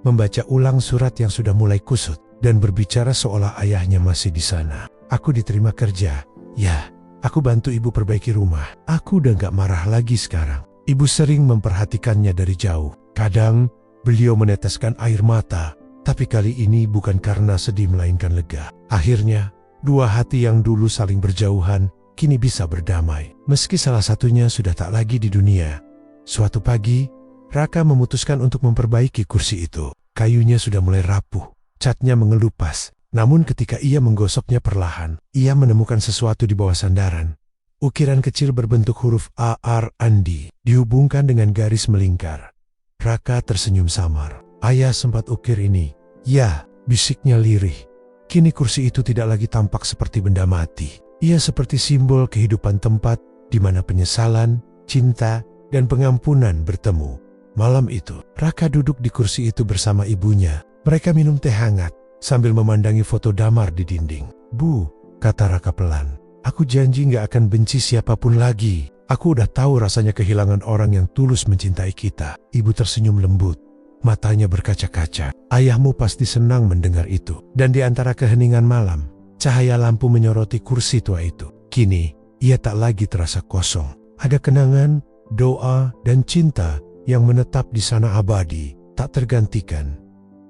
Speaker 1: membaca ulang surat yang sudah mulai kusut, dan berbicara seolah ayahnya masih di sana. Aku diterima kerja. Ya, aku bantu ibu perbaiki rumah. Aku udah gak marah lagi sekarang. Ibu sering memperhatikannya dari jauh. Kadang beliau meneteskan air mata, tapi kali ini bukan karena sedih melainkan lega. Akhirnya, dua hati yang dulu saling berjauhan kini bisa berdamai, meski salah satunya sudah tak lagi di dunia. Suatu pagi, Raka memutuskan untuk memperbaiki kursi itu. Kayunya sudah mulai rapuh, catnya mengelupas. Namun ketika ia menggosoknya perlahan, ia menemukan sesuatu di bawah sandaran. Ukiran kecil berbentuk huruf A-R Andi dihubungkan dengan garis melingkar. Raka tersenyum samar. Ayah sempat ukir ini. Ya, bisiknya lirih. Kini kursi itu tidak lagi tampak seperti benda mati. Ia seperti simbol kehidupan tempat di mana penyesalan, cinta, dan pengampunan bertemu. Malam itu, Raka duduk di kursi itu bersama ibunya. Mereka minum teh hangat sambil memandangi foto Damar di dinding. Bu, kata Raka pelan. Aku janji gak akan benci siapapun lagi. Aku udah tahu rasanya kehilangan orang yang tulus mencintai kita. Ibu tersenyum lembut. Matanya berkaca-kaca. Ayahmu pasti senang mendengar itu. Dan di antara keheningan malam, cahaya lampu menyoroti kursi tua itu. Kini, ia tak lagi terasa kosong. Ada kenangan, doa, dan cinta yang menetap di sana abadi, tak tergantikan.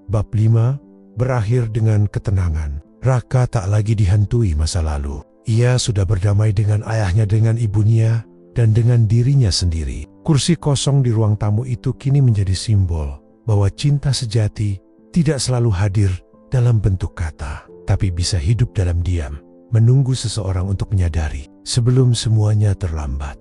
Speaker 1: Bab 5 berakhir dengan ketenangan. Raka tak lagi dihantui masa lalu. Ia sudah berdamai dengan ayahnya, dengan ibunya, dan dengan dirinya sendiri. Kursi kosong di ruang tamu itu kini menjadi simbol bahwa cinta sejati tidak selalu hadir dalam bentuk kata, tapi bisa hidup dalam diam, menunggu seseorang untuk menyadari sebelum semuanya terlambat.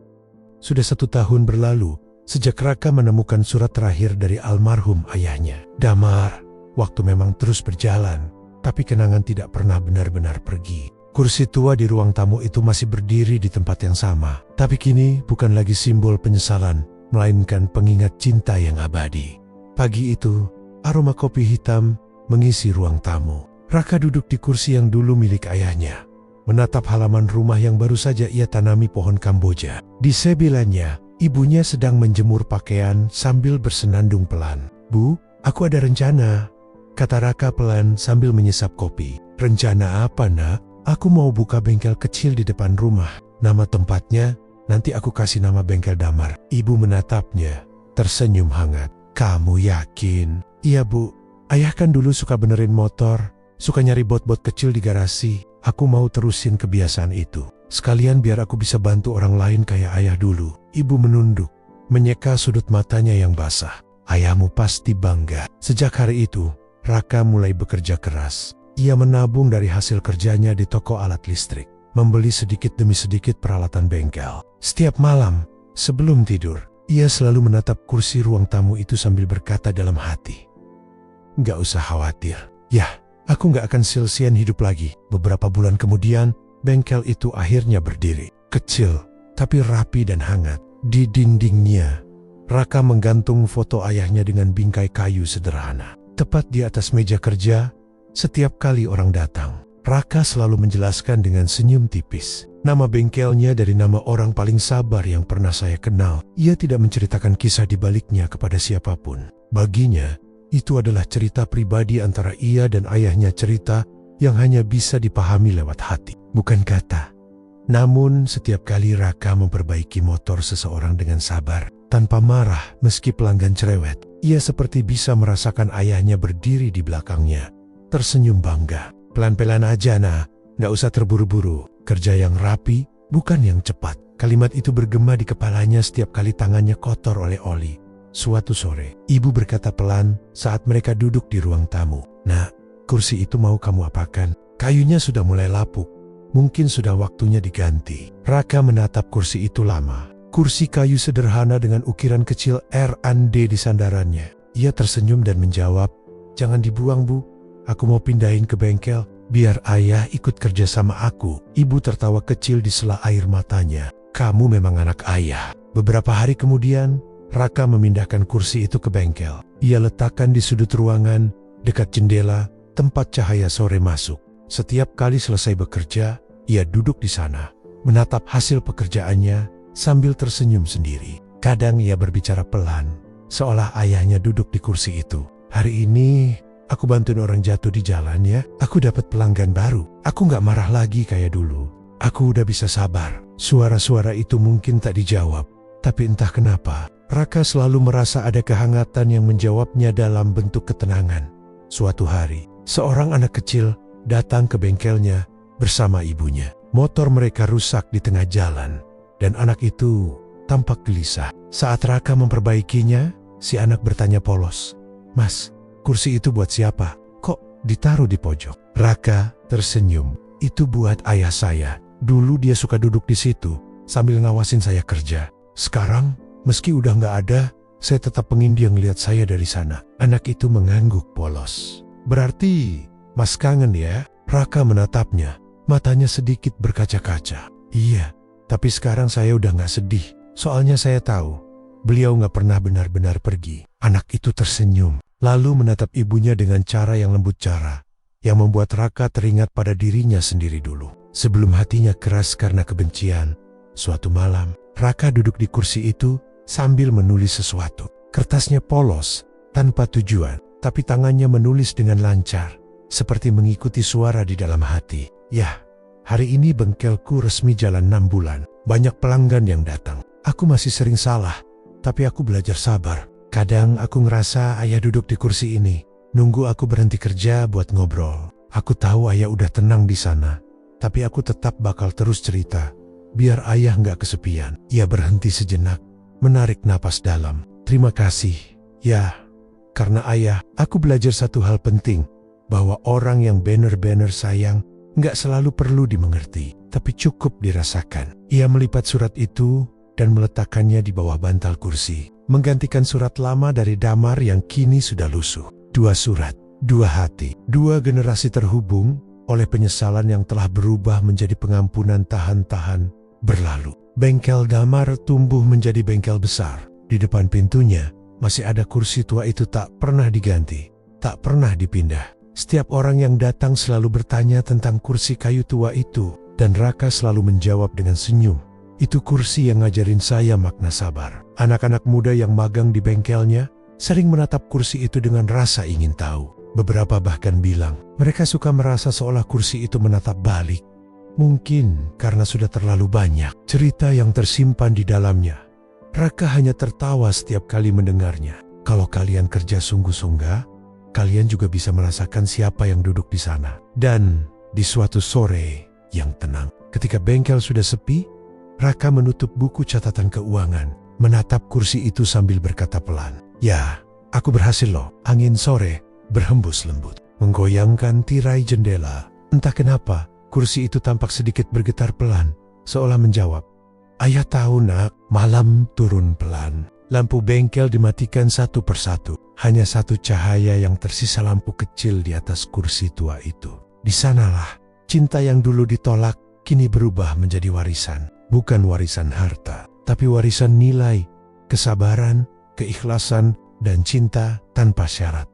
Speaker 1: Sudah 1 tahun berlalu sejak Raka menemukan surat terakhir dari almarhum ayahnya. Damar, waktu memang terus berjalan, tapi kenangan tidak pernah benar-benar pergi. Kursi tua di ruang tamu itu masih berdiri di tempat yang sama, tapi kini bukan lagi simbol penyesalan, melainkan pengingat cinta yang abadi. Pagi itu, aroma kopi hitam mengisi ruang tamu. Raka duduk di kursi yang dulu milik ayahnya, menatap halaman rumah yang baru saja ia tanami pohon Kamboja. Di sebelahnya, ibunya sedang menjemur pakaian sambil bersenandung pelan. Bu, aku ada rencana, kata Raka pelan sambil menyesap kopi. Rencana apa, nak? Aku mau buka bengkel kecil di depan rumah. Nama tempatnya, nanti aku kasih nama Bengkel Damar. Ibu menatapnya, tersenyum hangat. Kamu yakin? Iya bu, ayah kan dulu suka benerin motor, suka nyari bot-bot kecil di garasi. Aku mau terusin kebiasaan itu. Sekalian biar aku bisa bantu orang lain kayak ayah dulu. Ibu menunduk, menyeka sudut matanya yang basah. Ayahmu pasti bangga. Sejak hari itu, Raka mulai bekerja keras. Ia menabung dari hasil kerjanya di toko alat listrik, membeli sedikit demi sedikit peralatan bengkel. Setiap malam, sebelum tidur, ia selalu menatap kursi ruang tamu itu sambil berkata dalam hati, "Gak usah khawatir. Yah, aku gak akan sil-sian hidup lagi." Beberapa bulan kemudian, bengkel itu akhirnya berdiri. Kecil, tapi rapi dan hangat. Di dindingnya, Raka menggantung foto ayahnya dengan bingkai kayu sederhana. Tepat di atas meja kerja, setiap kali orang datang, Raka selalu menjelaskan dengan senyum tipis. Nama bengkelnya dari nama orang paling sabar yang pernah saya kenal. Ia tidak menceritakan kisah di baliknya kepada siapapun. Baginya, itu adalah cerita pribadi antara ia dan ayahnya, cerita yang hanya bisa dipahami lewat hati, bukan kata. Namun, setiap kali Raka memperbaiki motor seseorang dengan sabar, tanpa marah meski pelanggan cerewet, ia seperti bisa merasakan ayahnya berdiri di belakangnya, tersenyum bangga. "Pelan-pelan aja nah, gak usah terburu-buru. Kerja yang rapi, bukan yang cepat." Kalimat itu bergema di kepalanya setiap kali tangannya kotor oleh oli. Suatu sore, ibu berkata pelan saat mereka duduk di ruang tamu, "Nak, kursi itu mau kamu apakan? Kayunya sudah mulai lapuk. Mungkin sudah waktunya diganti." Raka menatap kursi itu lama. Kursi kayu sederhana dengan ukiran kecil R&D di sandarannya. Ia tersenyum dan menjawab, "Jangan dibuang bu, aku mau pindahin ke bengkel, biar ayah ikut kerja sama aku." Ibu tertawa kecil di sela air matanya. "Kamu memang anak ayah." Beberapa hari kemudian, Raka memindahkan kursi itu ke bengkel. Ia letakkan di sudut ruangan, dekat jendela, tempat cahaya sore masuk. Setiap kali selesai bekerja, ia duduk di sana, menatap hasil pekerjaannya, sambil tersenyum sendiri. Kadang ia berbicara pelan, seolah ayahnya duduk di kursi itu. "Hari ini, aku bantuin orang jatuh di jalan ya. Aku dapat pelanggan baru. Aku gak marah lagi kayak dulu. Aku udah bisa sabar." Suara-suara itu mungkin tak dijawab, tapi entah kenapa, Raka selalu merasa ada kehangatan yang menjawabnya dalam bentuk ketenangan. Suatu hari, seorang anak kecil datang ke bengkelnya bersama ibunya. Motor mereka rusak di tengah jalan, dan anak itu tampak gelisah. Saat Raka memperbaikinya, si anak bertanya polos, "Mas, kursi itu buat siapa? Kok ditaruh di pojok?" Raka tersenyum, "Itu buat ayah saya. Dulu dia suka duduk di situ sambil ngawasin saya kerja. Sekarang, meski udah gak ada, saya tetap pengen dia ngeliat saya dari sana." Anak itu mengangguk polos. "Berarti Mas kangen ya?" Raka menatapnya, matanya sedikit berkaca-kaca. "Iya, tapi sekarang saya udah gak sedih. Soalnya saya tahu beliau gak pernah benar-benar pergi." Anak itu tersenyum, lalu menatap ibunya dengan cara yang lembut, cara yang membuat Raka teringat pada dirinya sendiri dulu. Sebelum hatinya keras karena kebencian, suatu malam, Raka duduk di kursi itu sambil menulis sesuatu. Kertasnya polos, tanpa tujuan, tapi tangannya menulis dengan lancar, seperti mengikuti suara di dalam hati. "Yah, hari ini bengkelku resmi jalan 6 bulan. Banyak pelanggan yang datang. Aku masih sering salah, tapi aku belajar sabar. Kadang aku ngerasa ayah duduk di kursi ini, nunggu aku berhenti kerja buat ngobrol. Aku tahu ayah udah tenang di sana, tapi aku tetap bakal terus cerita, biar ayah nggak kesepian." Ia berhenti sejenak, menarik napas dalam. "Terima kasih, ya. Karena ayah, aku belajar satu hal penting, bahwa orang yang bener-bener sayang nggak selalu perlu dimengerti, tapi cukup dirasakan." Ia melipat surat itu dan meletakkannya di bawah bantal kursi, menggantikan surat lama dari Damar yang kini sudah lusuh. 2 surat, 2 hati, 2 generasi terhubung oleh penyesalan yang telah berubah menjadi pengampunan tahan-tahan berlalu. Bengkel Damar tumbuh menjadi bengkel besar. Di depan pintunya masih ada kursi tua itu, tak pernah diganti, tak pernah dipindah. Setiap orang yang datang selalu bertanya tentang kursi kayu tua itu, dan Raka selalu menjawab dengan senyum, "Itu kursi yang ngajarin saya makna sabar." Anak-anak muda yang magang di bengkelnya sering menatap kursi itu dengan rasa ingin tahu. Beberapa bahkan bilang, mereka suka merasa seolah kursi itu menatap balik, Mungkin karena sudah terlalu banyak cerita yang tersimpan di dalamnya. Raka hanya tertawa setiap kali mendengarnya. Kalau kalian kerja sungguh-sungguh, kalian juga bisa merasakan siapa yang duduk di sana. Dan di suatu sore yang tenang, ketika bengkel sudah sepi, Raka menutup buku catatan keuangan, menatap kursi itu sambil berkata pelan, "Ya, aku berhasil loh." Angin sore berhembus lembut, menggoyangkan tirai jendela. Entah kenapa, kursi itu tampak sedikit bergetar pelan, seolah menjawab, "Ayah tahu nak." Malam turun pelan. Lampu bengkel dimatikan satu persatu. Hanya satu cahaya yang tersisa lampu kecil di atas kursi tua itu. Di sanalah cinta yang dulu ditolak kini berubah menjadi warisan. Bukan warisan harta, tapi warisan nilai, kesabaran, keikhlasan, dan cinta tanpa syarat.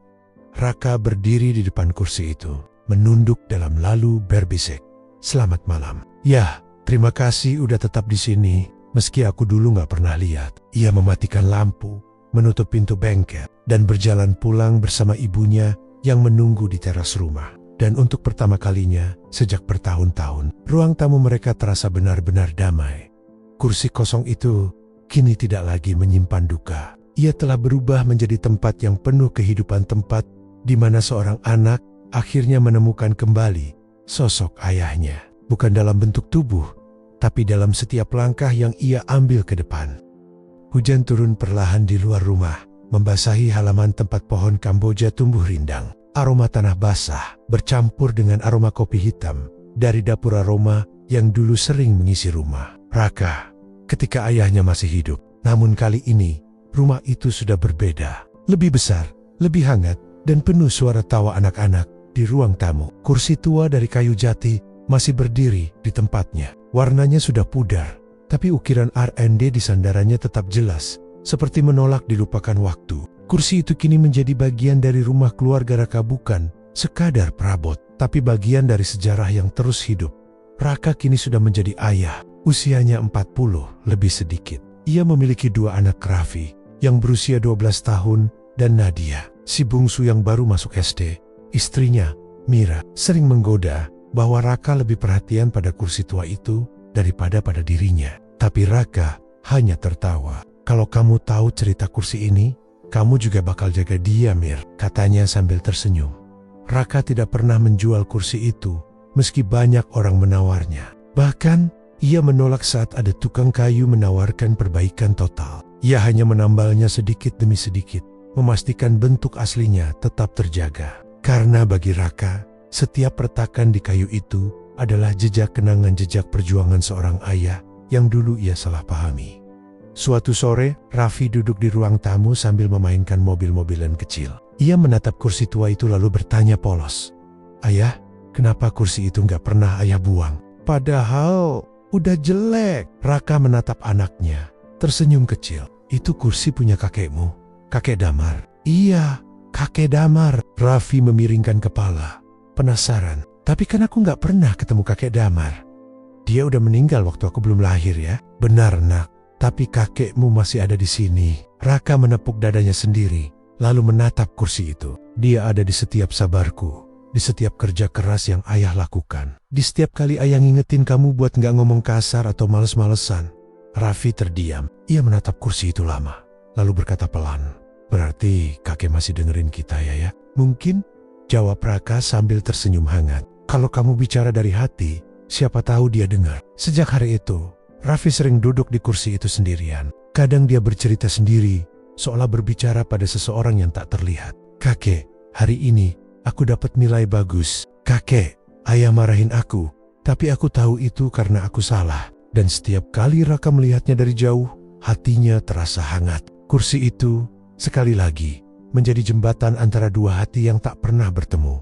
Speaker 1: Raka berdiri di depan kursi itu, menunduk dalam lalu berbisik, "Selamat malam." "Ya, terima kasih udah tetap di sini, meski aku dulu gak pernah lihat." Ia mematikan lampu, menutup pintu bengkel, dan berjalan pulang bersama ibunya yang menunggu di teras rumah. Dan untuk pertama kalinya sejak bertahun-tahun, ruang tamu mereka terasa benar-benar damai. Kursi kosong itu kini tidak lagi menyimpan duka. Ia telah berubah menjadi tempat yang penuh kehidupan, tempat di mana seorang anak akhirnya menemukan kembali sosok ayahnya. Bukan dalam bentuk tubuh, tapi dalam setiap langkah yang ia ambil ke depan. Hujan turun perlahan di luar rumah, membasahi halaman tempat pohon Kamboja tumbuh rindang. Aroma tanah basah bercampur dengan aroma kopi hitam dari dapur aroma yang dulu sering mengisi rumah Raka ketika ayahnya masih hidup. Namun kali ini, rumah itu sudah berbeda. Lebih besar, lebih hangat, dan penuh suara tawa anak-anak di ruang tamu. Kursi tua dari kayu jati masih berdiri di tempatnya. Warnanya sudah pudar, tapi ukiran R&D di sandarannya tetap jelas, seperti menolak dilupakan waktu. Kursi itu kini menjadi bagian dari rumah keluarga Raka, bukan sekadar perabot, tapi bagian dari sejarah yang terus hidup. Raka kini sudah menjadi ayah, usianya 40 lebih sedikit. Ia memiliki dua anak, Raffi yang berusia 12 tahun dan Nadia, si bungsu yang baru masuk SD. Istrinya, Mira, sering menggoda bahwa Raka lebih perhatian pada kursi tua itu daripada pada dirinya. Tapi Raka hanya tertawa. "Kalau kamu tahu cerita kursi ini, kamu juga bakal jaga dia, Mir," katanya sambil tersenyum. Raka tidak pernah menjual kursi itu, meski banyak orang menawarnya. Bahkan, ia menolak saat ada tukang kayu menawarkan perbaikan total. Ia hanya menambalnya sedikit demi sedikit, memastikan bentuk aslinya tetap terjaga. Karena bagi Raka, setiap retakan di kayu itu adalah jejak kenangan, jejak perjuangan seorang ayah yang dulu ia salah pahami. Suatu sore, Raffi duduk di ruang tamu sambil memainkan mobil-mobilan kecil. Ia menatap kursi tua itu lalu bertanya polos, "Ayah, kenapa kursi itu nggak pernah ayah buang? Padahal udah jelek." Raka menatap anaknya, tersenyum kecil. "Itu kursi punya kakekmu, kakek Damar." "Iya, kakek Damar." Raffi memiringkan kepala, penasaran. "Tapi kan aku nggak pernah ketemu kakek Damar. Dia udah meninggal waktu aku belum lahir ya." "Benar, nak. Tapi kakekmu masih ada di sini." Raka menepuk dadanya sendiri, lalu menatap kursi itu. "Dia ada di setiap sabarku, di setiap kerja keras yang ayah lakukan, di setiap kali ayah ngingetin kamu buat nggak ngomong kasar atau males-malesan." Raffi terdiam. Ia menatap kursi itu lama, lalu berkata pelan, "Berarti kakek masih dengerin kita ya?" "Mungkin," jawab Raka sambil tersenyum hangat. "Kalau kamu bicara dari hati, siapa tahu dia dengar." Sejak hari itu, Raffi sering duduk di kursi itu sendirian. Kadang dia bercerita sendiri, seolah berbicara pada seseorang yang tak terlihat. "Kakek, hari ini aku dapat nilai bagus. Kakek, ayah marahin aku, tapi aku tahu itu karena aku salah." Dan setiap kali Raka melihatnya dari jauh, hatinya terasa hangat. Kursi itu, sekali lagi, menjadi jembatan antara dua hati yang tak pernah bertemu.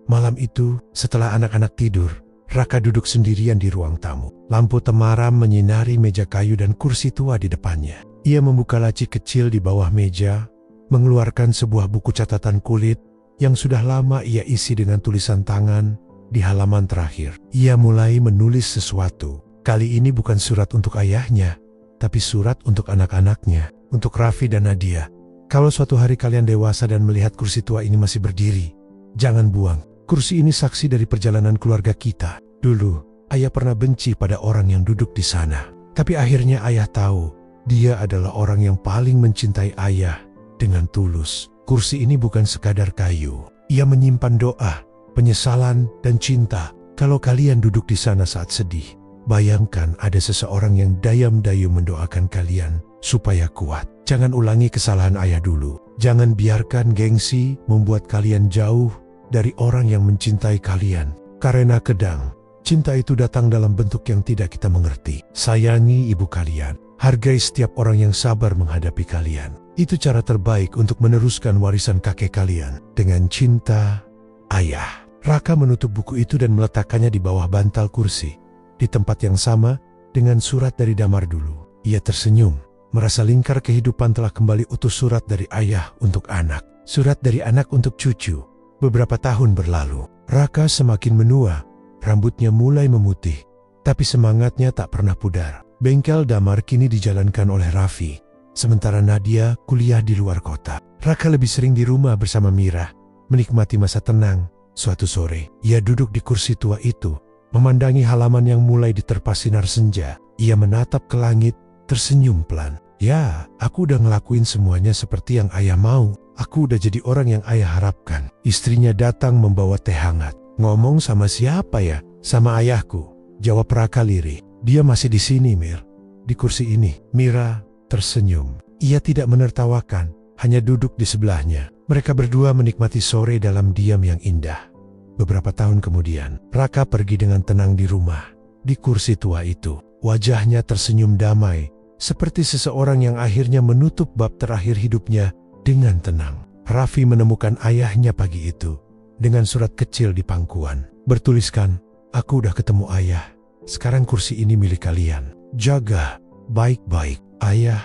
Speaker 1: Malam itu, setelah anak-anak tidur, Raka duduk sendirian di ruang tamu. Lampu temaram menyinari meja kayu dan kursi tua di depannya. Ia membuka laci kecil di bawah meja, mengeluarkan sebuah buku catatan kulit yang sudah lama ia isi dengan tulisan tangan di halaman terakhir. Ia mulai menulis sesuatu. Kali ini bukan surat untuk ayahnya, tapi surat untuk anak-anaknya, untuk Raffi dan Nadia. "Kalau suatu hari kalian dewasa dan melihat kursi tua ini masih berdiri, jangan buang. Kursi ini saksi dari perjalanan keluarga kita. Dulu, Ayah pernah benci pada orang yang duduk di sana. Tapi akhirnya ayah tahu, dia adalah orang yang paling mencintai ayah dengan tulus. Kursi ini bukan sekadar kayu. Ia menyimpan doa, penyesalan, dan cinta. Kalau kalian duduk di sana saat sedih, bayangkan ada seseorang yang dayam-dayum mendoakan kalian supaya kuat. Jangan ulangi kesalahan ayah dulu. Jangan biarkan gengsi membuat kalian jauh dari orang yang mencintai kalian. Karena kadang, cinta itu datang dalam bentuk yang tidak kita mengerti. Sayangi ibu kalian. Hargai setiap orang yang sabar menghadapi kalian. Itu cara terbaik untuk meneruskan warisan kakek kalian. Dengan cinta, Ayah. Raka menutup buku itu dan meletakkannya di bawah bantal kursi. Di tempat yang sama dengan surat dari Damar dulu. Ia tersenyum. Merasa lingkar kehidupan telah kembali utuh surat dari ayah untuk anak. Surat dari anak untuk cucu. Beberapa tahun berlalu. Raka semakin menua. Rambutnya mulai memutih. Tapi semangatnya tak pernah pudar. Bengkel Damar kini dijalankan oleh Raffi. Sementara Nadia kuliah di luar kota. Raka lebih sering di rumah bersama Mira. Menikmati masa tenang. Suatu sore, ia duduk di kursi tua itu. Memandangi halaman yang mulai diterpa sinar senja. Ia menatap ke langit, tersenyum pelan. Ya, aku udah ngelakuin semuanya seperti yang ayah mau. Aku udah jadi orang yang ayah harapkan. Istrinya datang membawa teh hangat. Ngomong sama siapa ya? Sama ayahku. Jawab Raka lirih. Dia masih di sini, Mir. Di kursi ini. Mira tersenyum. Ia tidak menertawakan, hanya duduk di sebelahnya. Mereka berdua menikmati sore dalam diam yang indah. Beberapa tahun kemudian, Raka pergi dengan tenang di rumah. Di kursi tua itu, wajahnya tersenyum damai, seperti seseorang yang akhirnya menutup bab terakhir hidupnya dengan tenang. Raffi menemukan ayahnya pagi itu, dengan surat kecil di pangkuan. Bertuliskan, "Aku udah ketemu ayah. Sekarang kursi ini milik kalian. Jaga baik-baik." Ayah.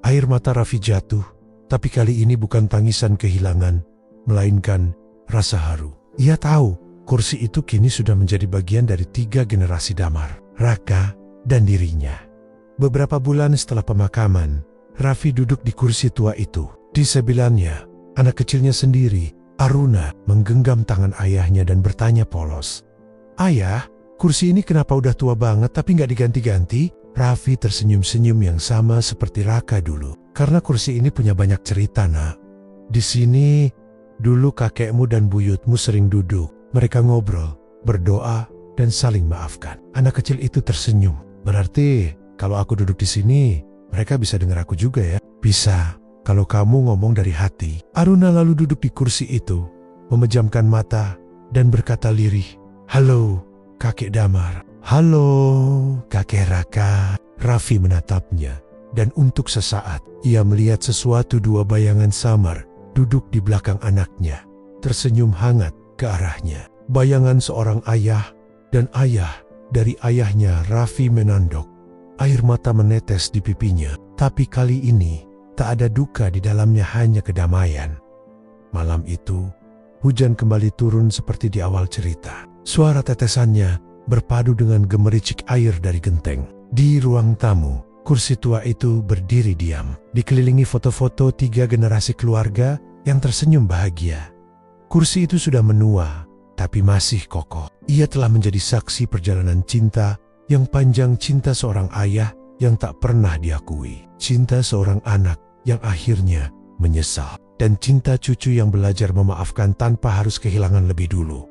Speaker 1: Air mata Raffi jatuh, tapi kali ini bukan tangisan kehilangan, melainkan rasa haru. Ia tahu kursi itu kini sudah menjadi bagian dari 3 generasi Damar, Raka, dan dirinya. Beberapa bulan setelah pemakaman, Raffi duduk di kursi tua itu. Di sebelahnya, anak kecilnya sendiri, Aruna, menggenggam tangan ayahnya dan bertanya polos, "Ayah, kursi ini kenapa udah tua banget tapi nggak diganti-ganti?" Raffi tersenyum-senyum yang sama seperti Raka dulu. "Karena kursi ini punya banyak cerita, Nak. Di sini, dulu kakekmu dan buyutmu sering duduk. Mereka ngobrol, berdoa, dan saling maafkan." Anak kecil itu tersenyum. "Berarti, kalau aku duduk di sini, mereka bisa dengar aku juga ya?" "Bisa, kalau kamu ngomong dari hati." Aruna lalu duduk di kursi itu, memejamkan mata, dan berkata lirih, "Halo, kakek Damar." "Halo, kakek Raka." Raffi menatapnya, dan untuk sesaat, ia melihat sesuatu. 2 bayangan samar, duduk di belakang anaknya, tersenyum hangat ke arahnya. Bayangan seorang ayah, dan ayah dari ayahnya. Raffi menandok. Air mata menetes di pipinya, tapi kali ini, tak ada duka di dalamnya, hanya kedamaian. Malam itu, hujan kembali turun seperti di awal cerita. Suara tetesannya berpadu dengan gemericik air dari genteng. Di ruang tamu, kursi tua itu berdiri diam, dikelilingi foto-foto 3 generasi keluarga yang tersenyum bahagia. Kursi itu sudah menua, tapi masih kokoh. Ia telah menjadi saksi perjalanan cinta yang panjang, cinta seorang ayah yang tak pernah diakui, cinta seorang anak yang akhirnya menyesal, dan cinta cucu yang belajar memaafkan tanpa harus kehilangan lebih dulu.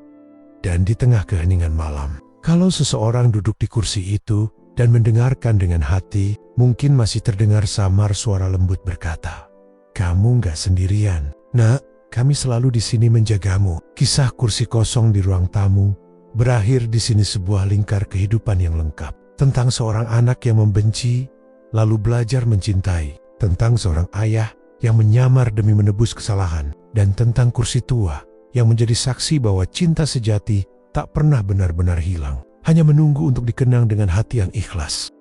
Speaker 1: Dan di tengah keheningan malam, kalau seseorang duduk di kursi itu dan mendengarkan dengan hati, mungkin masih terdengar samar suara lembut berkata, "Kamu nggak sendirian, Nak. Kami selalu di sini menjagamu." Kisah kursi kosong di ruang tamu berakhir di sini, sebuah lingkar kehidupan yang lengkap. Tentang seorang anak yang membenci, lalu belajar mencintai. Tentang seorang ayah yang menyamar demi menebus kesalahan. Dan tentang kursi tua yang menjadi saksi bahwa cinta sejati tak pernah benar-benar hilang, hanya menunggu untuk dikenang dengan hati yang ikhlas.